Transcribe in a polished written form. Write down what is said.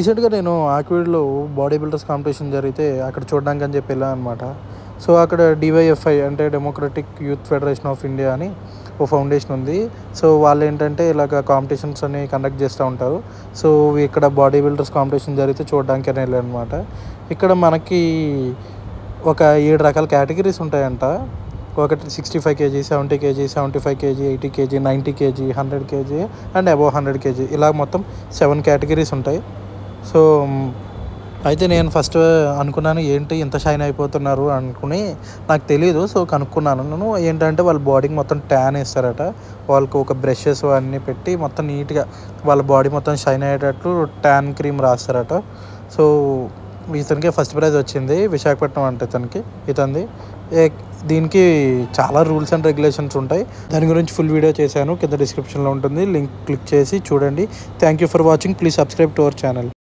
రీసెంట్‌గా నేను ఆక్విడ్‌లో body builders competition జరిగితే అక్కడ చూడడానికని చెప్పి వెళ్ళాను అనమాట. సో, అక్కడ డీవైఎఫ్ఐ అంటే democratic youth federation of India అని ఓ ఫౌండేషన్ ఉంది. సో, వాళ్ళేంటంటే ఇలాగ కాంపిటీషన్స్ అని కండక్ట్ చేస్తూ ఉంటారు. సో, ఇక్కడ బాడీ బిల్డర్స్ కాంపిటీషన్ జరిగితే చూడడానికని వెళ్ళాననమాట. ఇక్కడ మనకి ఒక 7 రకాల కేటగిరీస్ ఉంటాయంట. ఒకటి 65 KG, 70 KG, 75 KG, 80 KG, 90 KG, 100 KG and above 100 KG ఇలా మొత్తం 7 కేటగిరీస్ ఉంటాయి. సో, అయితే నేను ఫస్ట్ అనుకున్నాను ఏంటి ఇంత షైన్ అయిపోతున్నారు అనుకుని నాకు తెలీదు. సో, కనుక్కున్నాను నేను. ఏంటంటే వాళ్ళ బాడీకి మొత్తం ట్యాన్ ఏస్తారట. వాళ్ళకి ఒక బ్రషెస్ అన్నీ పెట్టి మొత్తం నీట్‌గా వాళ్ళ బాడీ మొత్తం షైన్ అయ్యేటట్లు ట్యాన్ క్రీమ్ రాస్తారట. సో, ఇతనికి ఫస్ట్ ప్రైజ్ వచ్చింది. విశాఖపట్నం అంట ఇతనిది. ఏ దీనికి చాలా రూల్స్ అండ్ రెగ్యులేషన్స్ ఉంటాయి. దాని గురించి ఫుల్ వీడియో చేశాను. కింద డిస్క్రిప్షన్‌లో ఉంటుంది. లింక్ క్లిక్ చేసి చూడండి. Thank you for watching. Please subscribe to our channel.